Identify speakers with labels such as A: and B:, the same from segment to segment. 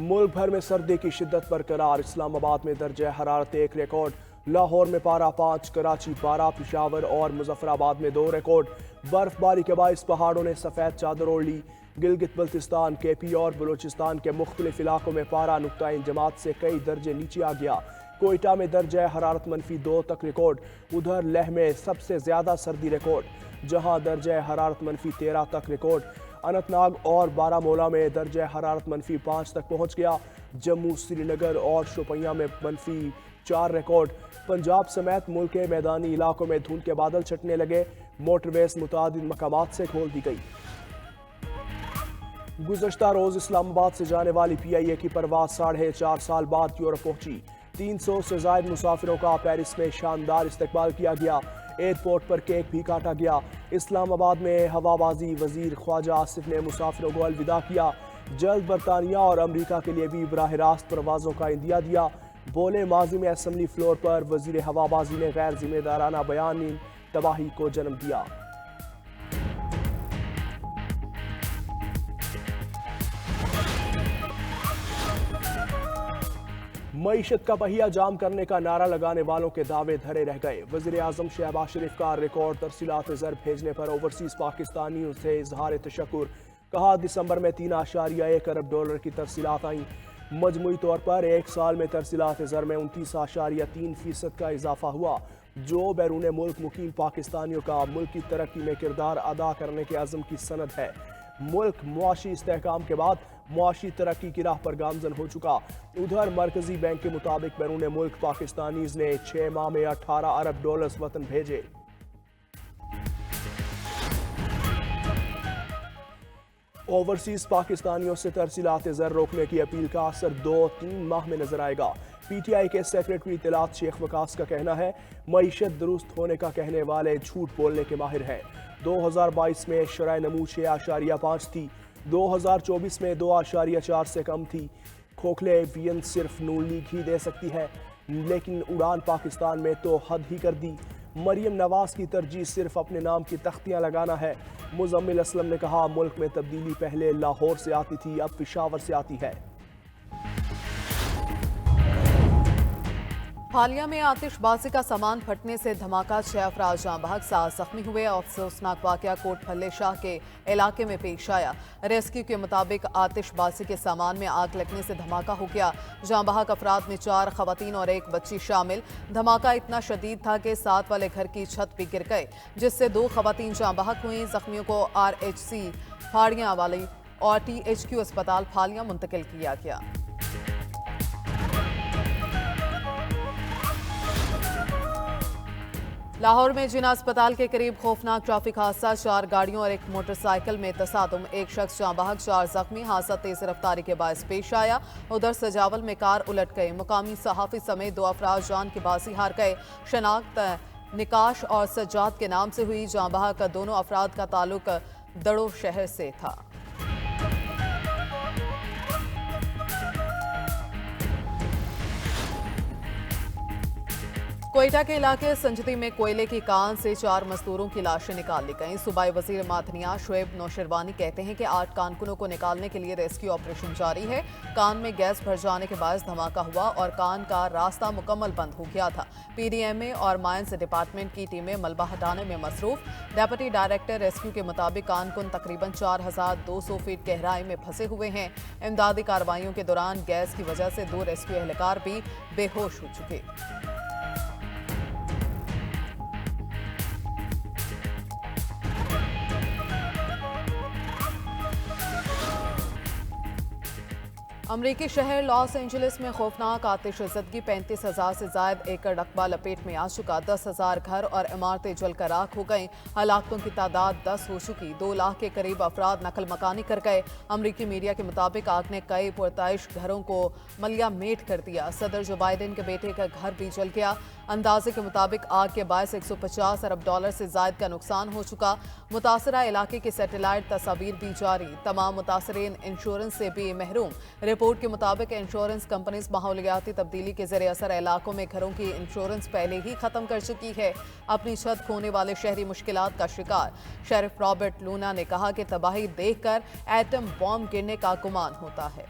A: मुल्क भर में सर्दी की शिद्दत बरकरार। इस्लामाबाद में दर्जा हरारत 1 रिकॉर्ड, लाहौर में पारा 5, कराची 12, पेशावर और मुजफ्फराबाद में 2 रिकॉर्ड। बर्फबारी के बाइस पहाड़ों ने सफ़ेद चादर ओढ़ ली। गिलगित बल्तिस्तान, केपी और बलूचिस्तान के मुख्तलिफ इलाकों में पारा नुक्ता जमात से कई दर्जे नीचे आ गया। कोयटा में दर्जा हरारत -2 तक रिकॉर्ड। उधर लेह में सबसे ज्यादा सर्दी रिकॉर्ड, जहां दर्जा हरारत -13 तक रिकॉर्ड। अनंतनाग और बारामूला में दर्जा हरारत -5 तक पहुंच गया। जम्मू, श्रीनगर और शोपियां में -4 रिकॉर्ड। पंजाब समेत मुल्क के मैदानी इलाकों में धुंध के बादल छटने लगे। मोटरवेज मुतादिद मकामात से खोल दी गई। गुज़श्ता रोज इस्लामाबाद से जाने वाली PIA की परवाज 4.5 साल बाद यूरोप पहुंची। 300 से ज्यादा मुसाफिरों का पेरिस में शानदार इस्तकबाल किया गया। एयरपोर्ट पर केक भी काटा गया। इस्लामाबाद में हवाबाजी वजीर ख्वाजा आसिफ ने मुसाफिरों को अलविदा किया। जल्द बरतानिया और अमरीका के लिए भी बराह रास्त परवाजों का इंदिया दिया। बोले, माजी में असम्बली फ्लोर पर वजीर हवाबाजी ने गैर जिम्मेदाराना बयान तबाही को जन्म दिया। मईशत का पहिया जाम करने का नारा लगाने वालों के दावे धरे रह गए। वज़ीर आज़म शहबाज शरीफ का रिकॉर्ड तरसीलात ज़र भेजने पर ओवरसीज पाकिस्तानियों से इजहार तशक्कुर। कहा, दिसंबर में $3.1 अरब की तरसीलात आई। मजमूई तौर पर एक साल में तरसीलात ज़र में 29.3% का इजाफा हुआ, जो बैरून मुल्क मुकीम पाकिस्तानियों का मुल्क की तरक्की में किरदार अदा करने के अज़म की सनद है। मुल्क मुआशी इस्तेहकाम के बाद मुआशी तरक्की की राह पर गामजन हो चुका। उधर मरकजी बैंक के मुताबिक बैरून मुल्क पाकिस्तानीज ने 6 माह में $18 अरब वतन भेजे। ओवरसीज पाकिस्तानियों से तरसीलात ज़र रोकने की अपील का असर 2-3 माह में नजर आएगा। PTI के सेक्रेटरी इत्तलात शेख वकास का कहना है, मईशत दुरुस्त होने का कहने वाले झूठ बोलने के माहिर हैं। 2022 में शरह नमू 6.5 थी, 2024 में 2.4 से कम थी। खोखले वियन सिर्फ नून लीग ही दे सकती है, लेकिन उड़ान पाकिस्तान में तो हद ही कर दी। मरियम नवाज की तरजीह सिर्फ अपने नाम की तख्तियां लगाना है। मुजम्मिल असलम ने कहा, मुल्क में तब्दीली पहले लाहौर से आती थी, अब पेशावर से आती है।
B: हालिया में आतिशबाजी का सामान फटने से धमाका, 6 अफराद जाँ बहक, 7 जख्मी हुए। अफसोसनाक वाकया कोट फल्ले शाह के इलाके में पेश आया। रेस्क्यू के मुताबिक आतिशबाजी के सामान में आग लगने से धमाका हो गया। जाँ बहक अफराद में 4 खवातीन और 1 बच्ची शामिल। धमाका इतना शदीद था कि साथ वाले घर की छत भी गिर गए, जिससे 2 खवातीन जाँ बहक हुई। जख्मियों को RHC फाड़ियाँ वाली और THQ अस्पताल फालियाँ मुंतकिल किया गया। लाहौर में जिना अस्पताल के करीब खौफनाक ट्रैफिक हादसा, 4 गाड़ियों और 1 मोटरसाइकिल में तसादुम, 1 शख्स जाँ बहक, 4 जख्मी। हादसा तेज रफ्तारी के बायस पेश आया। उधर सजावल में कार उलट गई। मुकामी सहाफी समेत 2 अफराद जान की बाजी हार गए। शनाख्त निकाश और सज्जाद के नाम से हुई। जाँ बहक दोनों अफराद का ताल्लुक दड़ो शहर से था। कोयटा के इलाके संजती में कोयले की कान से 4 मजदूरों की लाशें निकाल ली गईं। सूबाई वजीर मादनियात शुएब नौशरवानी कहते हैं कि 8 कारकुनों को निकालने के लिए रेस्क्यू ऑपरेशन जारी है। कान में गैस भर जाने के बाद धमाका हुआ और कान का रास्ता मुकम्मल बंद हो गया था। PDMA और माइंस डिपार्टमेंट की टीमें मलबा हटाने में मसरूफ। डेप्यूटी डायरेक्टर रेस्क्यू के मुताबिक कानकुन तकरीबन 4200 फीट गहराई में फंसे हुए हैं। इमदादी कार्रवाइयों के दौरान गैस की वजह से 2 रेस्क्यू एहलकार भी बेहोश हो चुके। अमरीकी शहर लॉस एंजलिस में खौफनाक आतिशज़दगी, 35,000 से ज़ायद एकड़ रकबा लपेट में आ चुका। 10,000 घर और इमारतें जलकर राख हो गईं। हलाकतों की तादाद 10 हो चुकी। 2 लाख के करीब अफराद नकल मकानी कर गए। अमरीकी मीडिया के मुताबिक आग ने कई पुरताइश घरों को मलिया मेट कर दिया। सदर जो बाइडेन के बेटे का घर भी जल गया। अंदाजे के मुताबिक आग के बायस $150 अरब से ज़ायद का नुकसान हो चुका। मुतासरा इलाके की सैटेलाइट तस्वीर भी जारी। तमाम मुतासरीन इंश्योरेंस से भी महरूम। रिपोर्ट के मुताबिक इंश्योरेंस कंपनीज माहौलियाती तब्दीली के ज़रिए असर इलाकों में घरों की इंश्योरेंस पहले ही खत्म कर चुकी है। अपनी छत खोने वाले शहरी मुश्किलात का शिकार। शेरिफ रॉबर्ट लूना ने कहा कि तबाही देखकर एटम बॉम्ब गिरने का गुमान होता है।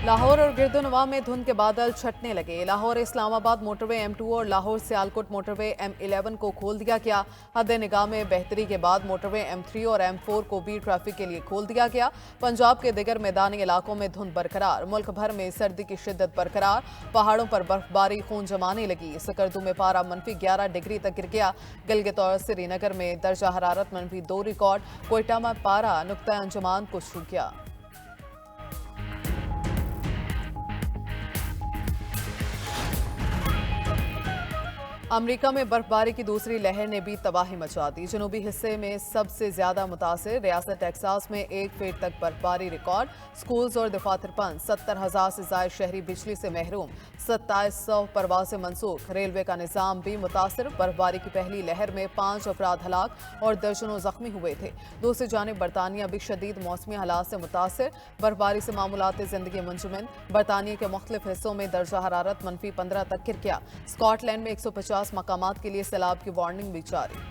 B: लाहौर और गिरदोनवा में धुंध के बादल छटने लगे। लाहौर इस्लामाबाद मोटरवे M2 और लाहौर सियालकोट मोटरवे M11 को खोल दिया गया। हद निगाह में बेहतरी के बाद मोटरवे M3 और M4 को भी ट्रैफिक के लिए खोल दिया गया। पंजाब के दिगर मैदानी इलाकों में धुंध बरकरार। मुल्क भर में सर्दी की शिद्दत बरकरार। पहाड़ों पर बर्फबारी खून जमाने लगी। सकरदू में पारा -11 डिग्री तक गिर गया। गिलगित और श्रीनगर में दर्जा हरारत -2 रिकॉर्ड। कोयटा में पारा नुक्ता अंजुमान को छू गया। अमेरिका में बर्फबारी की दूसरी लहर ने भी तबाही मचा दी। जनूबी हिस्से में सबसे ज्यादा मुतासिर रियासत टेक्सास में 1 फीट तक बर्फबारी रिकॉर्ड। स्कूल्स और दफातर बंद। 70,000 से ज्यादा शहरी बिजली से महरूम। 2700 परवासें मनसूख। रेलवे का निजाम भी मुतासिर। बर्फबारी की पहली लहर में 5 अफराद हलाक और दर्जनों जख्मी हुए थे। दूसरी जानिब बरतानिया भी शदीद मौसमी हालात से मुतासिर। बर्फबारी से मामूलात जिंदगी मुंजमद। बरतानिया के मुख्तलिफ हिस्सों में दर्जा हरारत -15 तक गिर गया। स्कॉटलैंड में 150 मकामात के लिए सैलाब की वार्निंग भी जारी।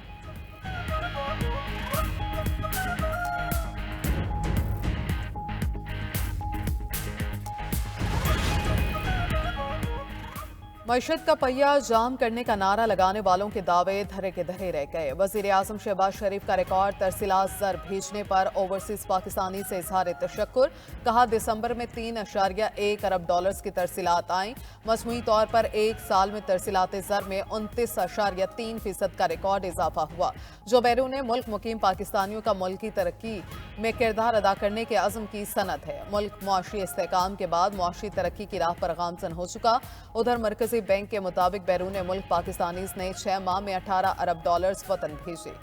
B: मईशत का पहिया जाम करने का नारा लगाने वालों के दावे धरे के धरे रह गए। वजीर आजम शहबाज शरीफ का रिकॉर्ड तरसीलात ज़र भेजने पर ओवरसीज पाकिस्तानी से इजहार तशक्कुर। कहा दिसंबर में 3.1 अरब डॉलर्स की तरसीलात आईं। मजमूई तौर पर एक साल में तरसीलात ज़र में 29.3% का रिकॉर्ड इजाफा हुआ, जो बैरून मुल्क मुकीम पाकिस्तानियों का मुल्की तरक्की में किरदार अदा करने के अज़म की सनद है। मुल्क मुआशी इस्तेहकाम के बाद मुआशी तरक्की की राह पर गामजन हो चुका। उधर मरकजी बैंक के मुताबिक बैरून मुल्क पाकिस्तानीज ने 6 माह में 18 अरब डॉलर्स वतन भेजे।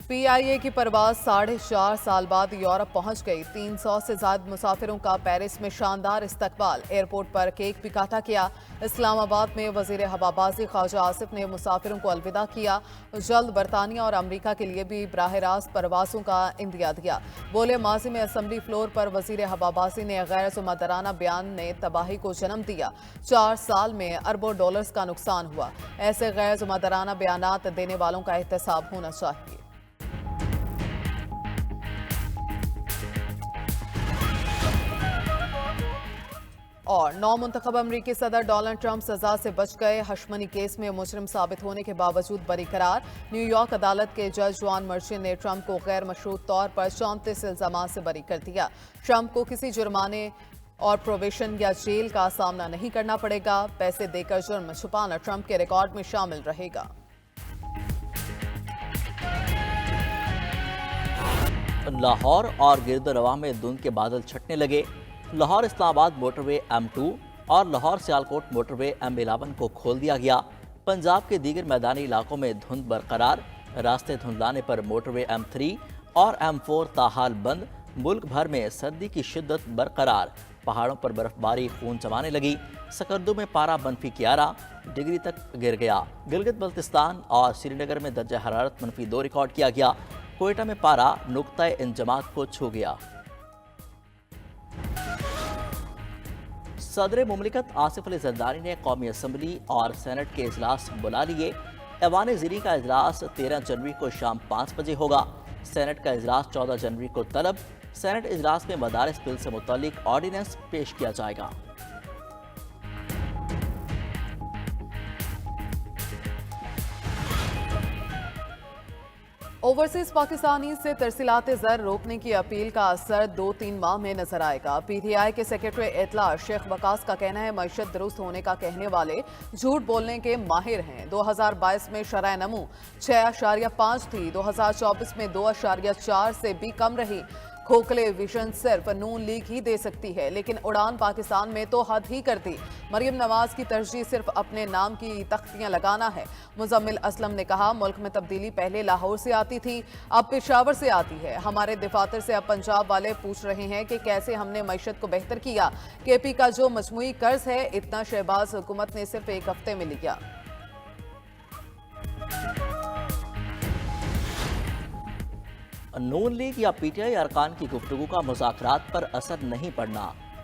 B: PIA की परवाज 4.5 साल बाद यूरोप पहुंच गई। 300 से ज्यादा मुसाफिरों का पेरिस में शानदार इस्तकबाल। एयरपोर्ट पर केक भी काटा गया। इस्लामाबाद में वजीर हवाबाजी ख्वाजा आसिफ ने मुसाफिरों को अलविदा किया। जल्द बरतानिया और अमरीका के लिए भी बराह रास्त परवासों का इंदिया दिया। बोले माजी में असम्बली फ्लोर पर वजीर हवाबाजी ने गैर ज़िम्मेदाराना बयान ने तबाही को जन्म दिया। 4 साल में अरबों डॉलर्स का नुकसान हुआ। ऐसे गैर ज़िम्मेदाराना बयानात देने वालों का एहतसाब होना चाहिए। और 9 मुंतखब अमरीकी सदर डोनाल्ड ट्रंप सजा से बच गए। हशमनी केस में मुजरिम साबित होने के बावजूद बरी करार। न्यूयॉर्क अदालत के जज जॉन मर्चेंट ने ट्रंप को गैर मशरूत तौर पर 34 इल्जामात से बरी कर दिया। ट्रंप को किसी जुर्माने और प्रोबेशन या जेल का सामना नहीं करना पड़ेगा। पैसे देकर जुर्म छुपाना ट्रंप के रिकॉर्ड में शामिल रहेगा।
C: लाहौर और गिरदोनवा में धुंध के बादल छटने लगे। लाहौर इस्लामाबाद मोटरवे M2 और लाहौर सियालकोट मोटरवे M11 को खोल दिया गया। पंजाब के दीगर मैदानी इलाकों में धुंध बरकरार। रास्ते धुंधलाने पर मोटरवे M3 और M4 ताहाल बंद। मुल्क भर में सर्दी की शिद्दत बरकरार। पहाड़ों पर बर्फबारी खून जमाने लगी। सकरदू में पारा -11 डिग्री तक गिर गया। गिलगित बल्तिस्तान और श्रीनगर में दर्जा हरारत -2 रिकॉर्ड किया गया। कोयटा में पारा नुक्ता इंजमात को छू गया। सदर मुमलिकत आसिफ अली जरदारी ने कौमी असम्बली और सेनेट के इजलास बुला लिए। ऐवान ज़ीरी का इजलास 13 जनवरी को शाम 5 बजे होगा। सेनेट का इजलास 14 जनवरी को तलब। सेनेट इजलास में मदारिस बिल से मुतालिक ऑर्डिनेंस पेश किया जाएगा।
B: ओवरसीज पाकिस्तानी से तरसीलात ज़र रोकने की अपील का असर 2-3 माह में नजर आएगा। PTI के सेक्रेटरी इतला शेख वकास का कहना है मईशत दुरुस्त होने का कहने वाले झूठ बोलने के माहिर हैं। 2022 में शरह नमू 6.5 थी। 2024 में 2.4 से भी कम रही। खोखले विजन सिर्फ नून लीग ही दे सकती है, लेकिन उड़ान पाकिस्तान में तो हद ही कर दी। मरियम नवाज की तरजीह सिर्फ अपने नाम की तख्तियां लगाना है। मुजम्मिल असलम ने कहा मुल्क में तब्दीली पहले लाहौर से आती थी, अब पेशावर से आती है। हमारे दफातर से अब पंजाब वाले पूछ रहे हैं कि कैसे हमने मईशत को बेहतर किया। KP का जो मजमूई कर्ज है इतना शहबाज हुकूमत ने सिर्फ 1 हफ्ते में लिया।
C: नून लीग या PTI अरकान की गुफ्तगू का मुज़ाकरात पर असर नहीं पड़ना।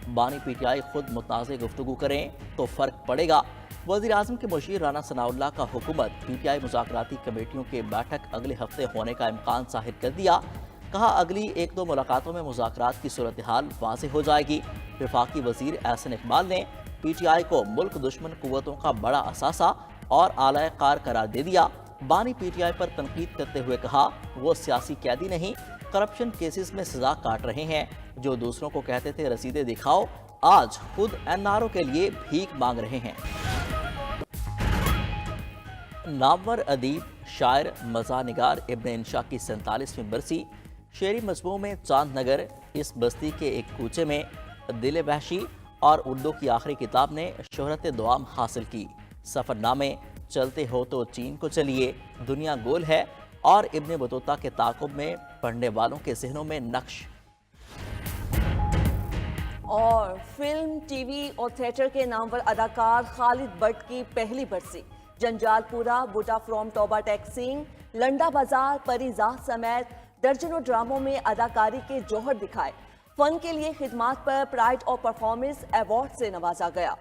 C: बानी PTI खुद मुतनाज़ गुफ्तगू करें तो फ़र्क पड़ेगा। वज़ीर आज़म के मुशीर राना सनाउल्लाह का हुकूमत PTI मुज़ाकराती कमेटियों की बैठक अगले हफ्ते होने का इम्कान ज़ाहिर कर दिया। कहा अगली 1-2 मुलाकातों में मुज़ाकरात की सूरत हाल वाज़ेह हो जाएगी। वफाकी वज़ीर एहसन इकबाल ने PTI को मुल्क दुश्मन कुव्वतों का बड़ा असासा और आला कार करार दे दिया। बानी PTI पर तनकीद करते हुए कहा वो सियासी कैदी नहीं, करप्शन केसेस में सजा काट रहे हैं। जो दूसरों को कहते थे रसीदें दिखाओ, आज खुद NRO के लिए भीख मांग रहे हैं। नामवर अदीब शायर मज़ानिगार इब्न इंशा की 47वीं बरसी शेरी मजमू में चांद नगर इस बस्ती के एक कूचे में दिल वहशी और उर्दू की आखिरी किताब ने शोहरत दुआम हासिल की। सफ़रनामे चलते हो तो चीन को चलिए, दुनिया गोल है और इब्न बतूता के ताक़ुब में पढ़ने वालों के जहनों में नक्श।
D: और फिल्म, टीवी और थिएटर के नामवर अदाकार खालिद भट्ट की पहली बरसी। जंजालपुरा, बुटा फ्रॉम तौबा टैक्सिंग, लंडा बाजार, परीजाद समेत दर्जनों ड्रामों में अदाकारी के जौहर दिखाए। फन के लिए खिदमात पर प्राइड और परफॉर्मेंस अवार्ड से नवाजा गया।